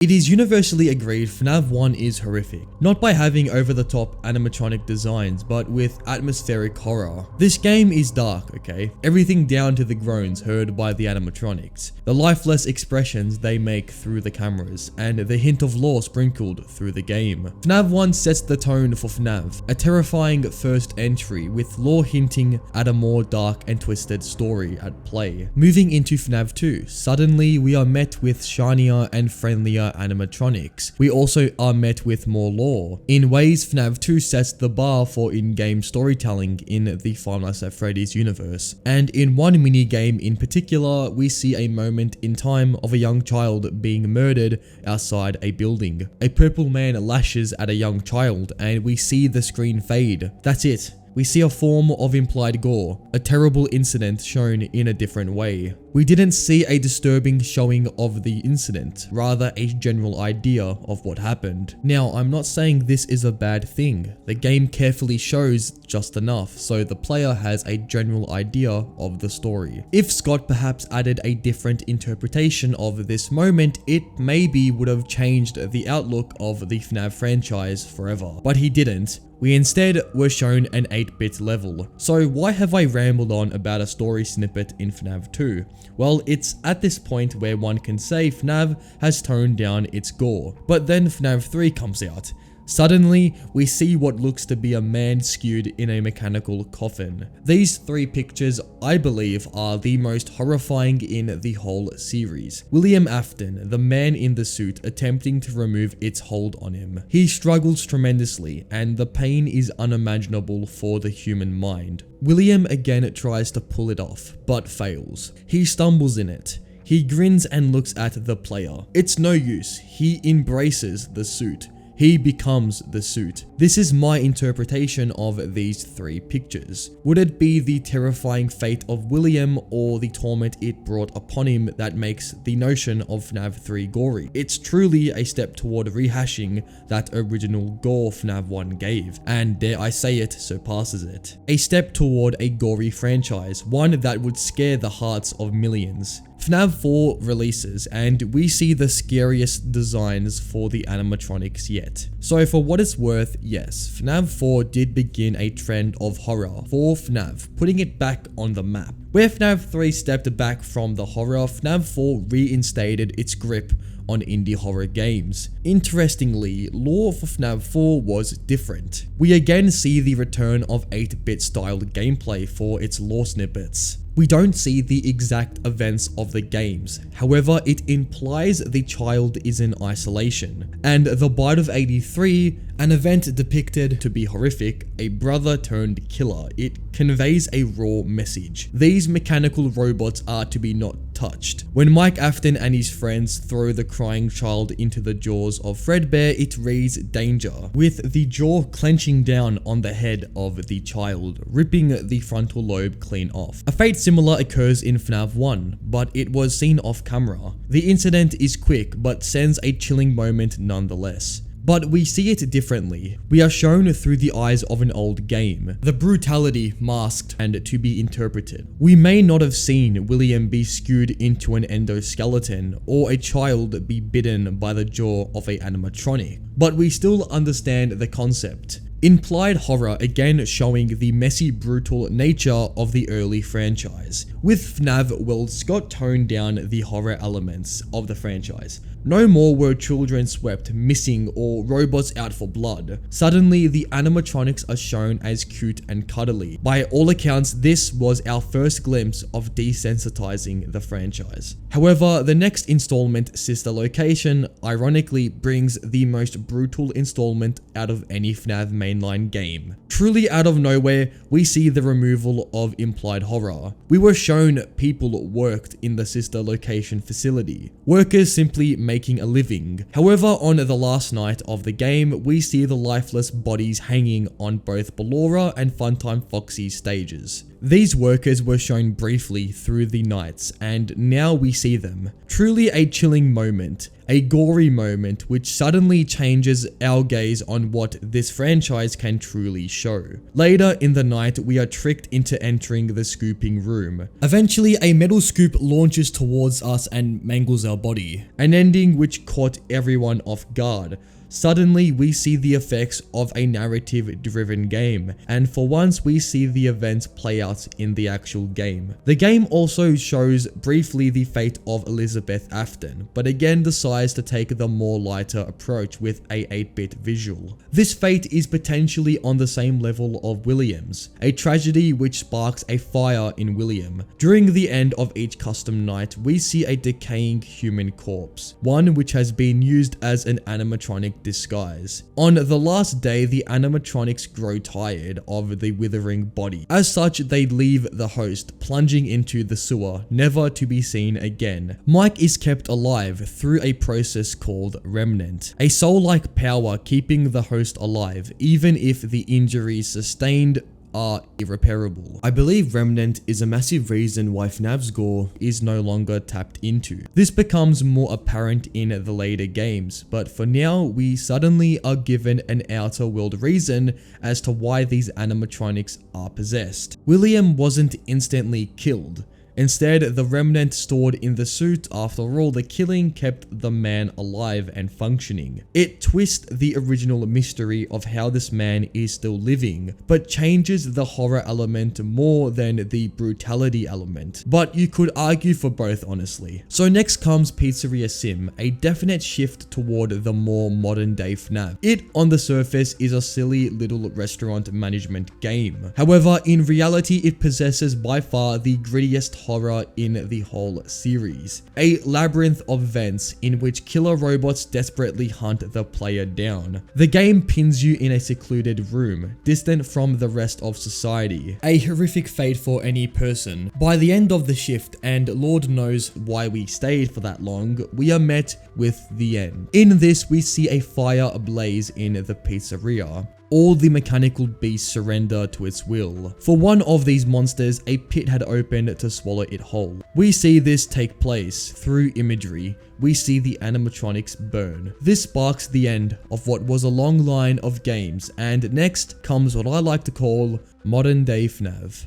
It is universally agreed FNAF 1 is horrific, not by having over-the-top animatronic designs, but with atmospheric horror. This game is dark, okay? Everything down to the groans heard by the animatronics, the lifeless expressions they make through the cameras, and the hint of lore sprinkled through the game. FNAF 1 sets the tone for FNAF, a terrifying first entry with lore hinting at a more dark and twisted story at play. Moving into FNAF 2, suddenly we are met with shinier and friendlier animatronics. We also are met with more lore. In ways, FNAF 2 sets the bar for in-game storytelling in the Five Nights at Freddy's universe. And in one mini-game in particular, we see a moment in time of a young child being murdered outside a building. A purple man lashes at a young child and we see the screen fade. That's it. We see a form of implied gore, a terrible incident shown in a different way. We didn't see a disturbing showing of the incident, rather a general idea of what happened. Now, I'm not saying this is a bad thing. The game carefully shows just enough, so the player has a general idea of the story. If Scott perhaps added a different interpretation of this moment, it maybe would have changed the outlook of the FNAF franchise forever. But he didn't. We instead were shown an 8-bit level. So why have I rambled on about a story snippet in FNAF 2? Well, it's at this point where one can say FNAF has toned down its gore. But then FNAF 3 comes out. Suddenly, we see what looks to be a man skewed in a mechanical coffin. These three pictures, I believe, are the most horrifying in the whole series. William Afton, the man in the suit, attempting to remove its hold on him. He struggles tremendously, and the pain is unimaginable for the human mind. William again tries to pull it off, but fails. He stumbles in it. He grins and looks at the player. It's no use. He embraces the suit. He becomes the suit. This is my interpretation of these three pictures. Would it be the terrifying fate of William or the torment it brought upon him that makes the notion of FNAF 3 gory? It's truly a step toward rehashing that original gore FNAF 1 gave, and dare I say it, surpasses it. A step toward a gory franchise, one that would scare the hearts of millions. FNAF 4 releases and we see the scariest designs for the animatronics yet. So for what it's worth, yes, FNAF 4 did begin a trend of horror for FNAF, putting it back on the map. Where FNAF 3 stepped back from the horror, FNAF 4 reinstated its grip on indie horror games. Interestingly, lore for FNAF 4 was different. We again see the return of 8-bit styled gameplay for its lore snippets. We don't see the exact events of the games, however it implies the child is in isolation, and the Bite of 83, an event depicted to be horrific, a brother turned killer. It conveys a raw message. These mechanical robots are to be not touched. When Mike Afton and his friends throw the crying child into the jaws of Fredbear, it reads danger, with the jaw clenching down on the head of the child, ripping the frontal lobe clean off. A fate similar occurs in FNAF 1, but it was seen off camera. The incident is quick, but sends a chilling moment nonetheless. But we see it differently. We are shown through the eyes of an old game, the brutality masked and to be interpreted. We may not have seen William be skewed into an endoskeleton or a child be bitten by the jaw of an animatronic, but we still understand the concept. Implied horror again showing the messy, brutal nature of the early franchise. With FNAF, well, Scott toned down the horror elements of the franchise. No more were children swept missing or robots out for blood. Suddenly, the animatronics are shown as cute and cuddly. By all accounts, this was our first glimpse of desensitizing the franchise. However, the next installment, Sister Location, ironically brings the most brutal installment out of any FNAF mainline game. Truly out of nowhere, we see the removal of implied horror. We were shown people worked in the Sister Location facility. Workers simply making a living. However, on the last night of the game, we see the lifeless bodies hanging on both Ballora and Funtime Foxy's stages. These workers were shown briefly through the nights, and now we see them. Truly a chilling moment, a gory moment which suddenly changes our gaze on what this franchise can truly show. Later in the night, we are tricked into entering the scooping room. Eventually, a metal scoop launches towards us and mangles our body, an ending which caught everyone off guard. Suddenly, we see the effects of a narrative-driven game, and for once we see the events play out in the actual game. The game also shows briefly the fate of Elizabeth Afton, but again decides to take the more lighter approach with a 8-bit visual. This fate is potentially on the same level of William's, a tragedy which sparks a fire in William. During the end of each custom night, we see a decaying human corpse, one which has been used as an animatronic disguise. On the last day, the animatronics grow tired of the withering body. As such, they leave the host, plunging into the sewer, never to be seen again. Mike is kept alive through a process called Remnant, a soul-like power keeping the host alive, even if the injuries sustained are irreparable. I believe Remnant is a massive reason why FNAF's gore is no longer tapped into. This becomes more apparent in the later games, but for now we suddenly are given an outer world reason as to why these animatronics are possessed. William wasn't instantly killed. Instead, the remnant stored in the suit. After all, the killing kept the man alive and functioning. It twists the original mystery of how this man is still living, but changes the horror element more than the brutality element. But you could argue for both, honestly. So next comes Pizzeria Sim, a definite shift toward the more modern day FNAF. It, on the surface, is a silly little restaurant management game. However, in reality, it possesses by far the grittiest horror in the whole series. A labyrinth of events in which killer robots desperately hunt the player down. The game pins you in a secluded room, distant from the rest of society. A horrific fate for any person. By the end of the shift, and Lord knows why we stayed for that long, we are met with the end. In this, we see a fire ablaze in the pizzeria. All the mechanical beasts surrender to its will. For one of these monsters, a pit had opened to swallow it whole. We see this take place through imagery. We see the animatronics burn. This sparks the end of what was a long line of games, and next comes what I like to call modern day FNAF.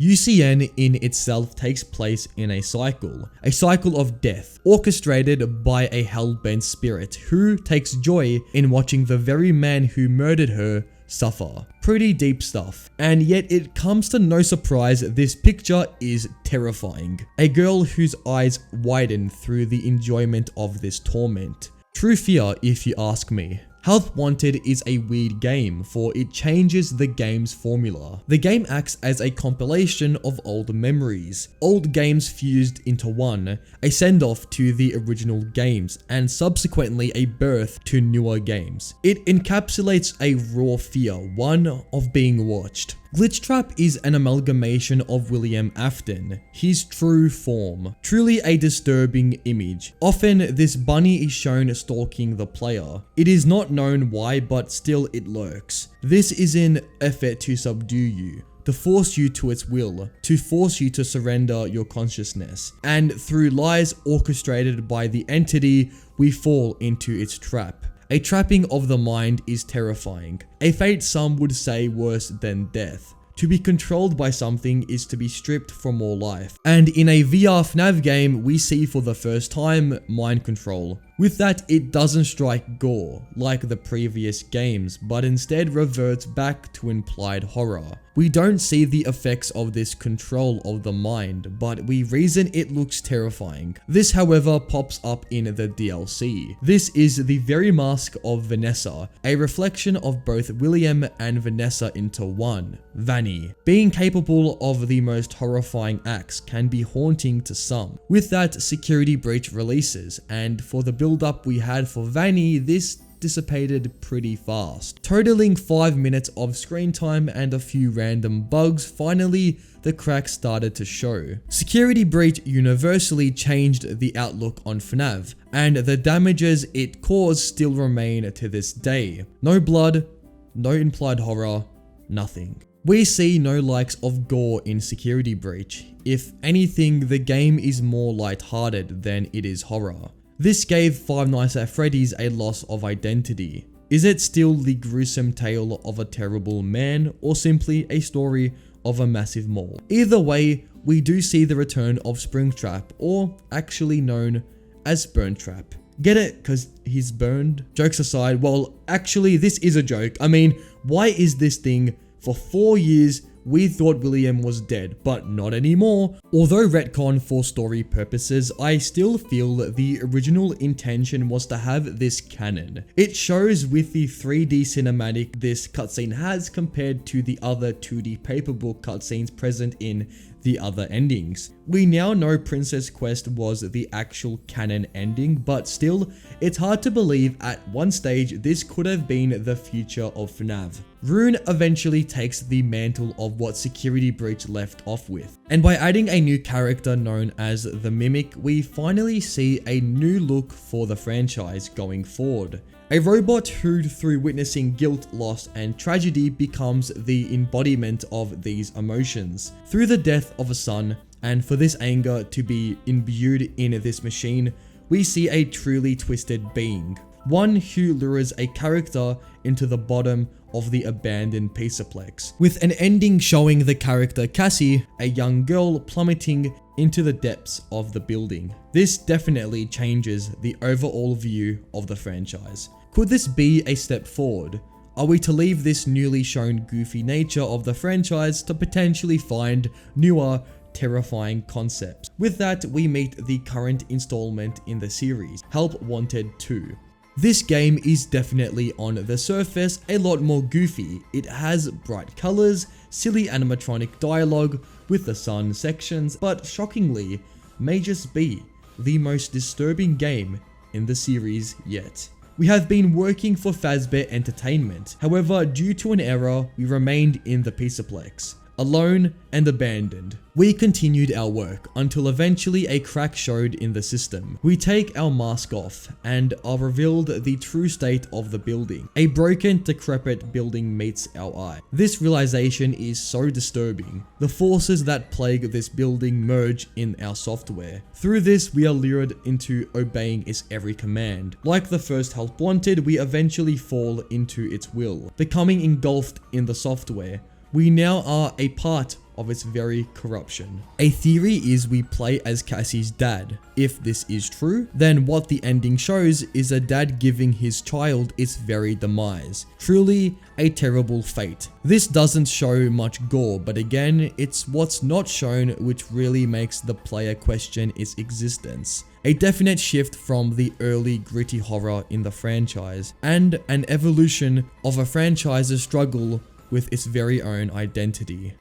UCN in itself takes place in a cycle of death, orchestrated by a hell-bent spirit who takes joy in watching the very man who murdered her suffer. Pretty deep stuff. And yet it comes to no surprise, this picture is terrifying. A girl whose eyes widen through the enjoyment of this torment. True fear, if you ask me. Health Wanted is a weird game, for it changes the game's formula. The game acts as a compilation of old memories, old games fused into one, a send-off to the original games, and subsequently a birth to newer games. It encapsulates a raw fear, one of being watched. Glitch Trap is an amalgamation of William Afton, his true form. Truly a disturbing image. Often, this bunny is shown stalking the player. It is not known why, but still it lurks. This is an effort to subdue you, to force you to its will, to force you to surrender your consciousness. And through lies orchestrated by the entity, we fall into its trap. A trapping of the mind is terrifying. A fate some would say worse than death. To be controlled by something is to be stripped from more life. And in a VR FNAF game, we see for the first time mind control. With that, it doesn't strike gore like the previous games, but instead reverts back to implied horror. We don't see the effects of this control of the mind, but we reason it looks terrifying. This, however, pops up in the DLC. This is the very mask of Vanessa, a reflection of both William and Vanessa into one, Vanny. Being capable of the most horrifying acts can be haunting to some. With that, Security Breach releases, and for the build-up we had for Vanny, this dissipated pretty fast. Totaling 5 minutes of screen time and a few random bugs, finally the cracks started to show. Security Breach universally changed the outlook on FNAF, and the damages it caused still remain to this day. No blood, no implied horror, nothing. We see no likes of gore in Security Breach. If anything, the game is more lighthearted than it is horror. This gave Five Nights at Freddy's a loss of identity. Is it still the gruesome tale of a terrible man, or simply a story of a massive mall? Either way, we do see the return of Springtrap, or actually known as Burntrap. Get it? Cause he's burned? Jokes aside, well, actually this is a joke. I mean, why is this thing? For 4 years, we thought William was dead, but not anymore. Although retcon for story purposes, I still feel that the original intention was to have this canon. It shows with the 3D cinematic this cutscene has compared to the other 2D paperbook cutscenes present in the other endings. We now know Princess Quest was the actual canon ending, but still, it's hard to believe at one stage this could have been the future of FNAF. Rune eventually takes the mantle of what Security Breach left off with, and by adding a new character known as the Mimic, we finally see a new look for the franchise going forward. A robot who, through witnessing guilt, loss, and tragedy, becomes the embodiment of these emotions. Through the death of a son, and for this anger to be imbued in this machine, we see a truly twisted being. One who lures a character into the bottom of the abandoned pizzaplex, with an ending showing the character Cassie, a young girl, plummeting into the depths of the building. This definitely changes the overall view of the franchise. Could this be a step forward? Are we to leave this newly shown goofy nature of the franchise to potentially find newer, terrifying concepts? With that, we meet the current installment in the series, Help Wanted 2. This game is definitely on the surface a lot more goofy. It has bright colors, silly animatronic dialogue with the sun sections, but shockingly, may just be the most disturbing game in the series yet. We have been working for Fazbear Entertainment, however, due to an error, we remained in the pizzaplex, alone and abandoned. We continued our work until eventually a crack showed in the system. We take our mask off and are revealed the true state of the building. A broken, decrepit building meets our eye. This realization is so disturbing. The forces that plague this building merge in our software. Through this, we are lured into obeying its every command. Like the first Help Wanted, we eventually fall into its will, becoming engulfed in the software. We now are a part of its very corruption. A theory is we play as Cassie's dad. If this is true, then what the ending shows is a dad giving his child its very demise. Truly a terrible fate. This doesn't show much gore, but again, it's what's not shown which really makes the player question its existence. A definite shift from the early gritty horror in the franchise, and an evolution of a franchise's struggle with its very own identity.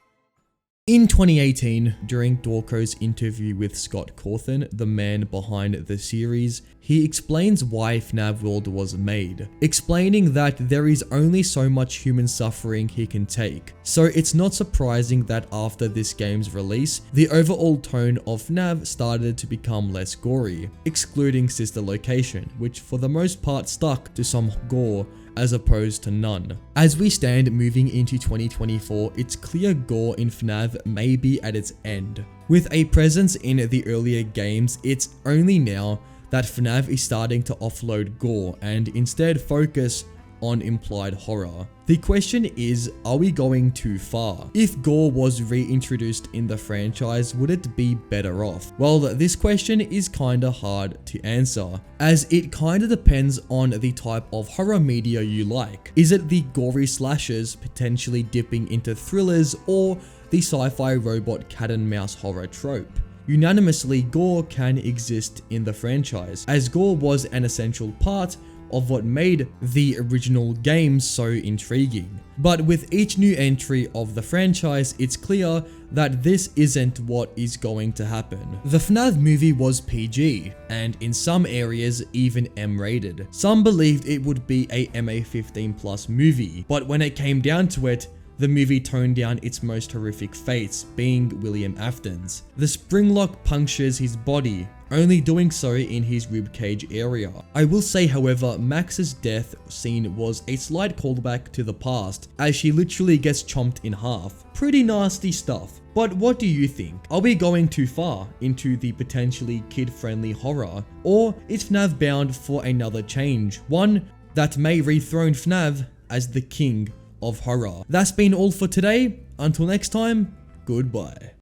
In 2018, during Dorco's interview with Scott Cawthon, the man behind the series, he explains why FNAF World was made, explaining that there is only so much human suffering he can take. So it's not surprising that after this game's release, the overall tone of FNAF started to become less gory, excluding Sister Location, which for the most part stuck to some gore as opposed to none. As we stand moving into 2024, it's clear gore in FNAF may be at its end. With a presence in the earlier games, it's only now that FNAF is starting to offload gore and instead focus on implied horror. The question is, are we going too far? If gore was reintroduced in the franchise, would it be better off? Well, this question is kinda hard to answer, as it kinda depends on the type of horror media you like. Is it the gory slashers potentially dipping into thrillers, or the sci-fi robot cat and mouse horror trope? Unanimously, gore can exist in the franchise, as gore was an essential part of what made the original games so intriguing. But with each new entry of the franchise, it's clear that this isn't what is going to happen. The FNAF movie was PG, and in some areas even M-rated. Some believed it would be a MA15+ movie, but when it came down to it, the movie toned down its most horrific fates, being William Afton's. The springlock punctures his body only doing so in his ribcage area. I will say, however, Max's death scene was a slight callback to the past, as she literally gets chomped in half. Pretty nasty stuff. But what do you think? Are we going too far into the potentially kid-friendly horror? Or is FNAF bound for another change? One that may dethrone FNAF as the king of horror. That's been all for today. Until next time, goodbye.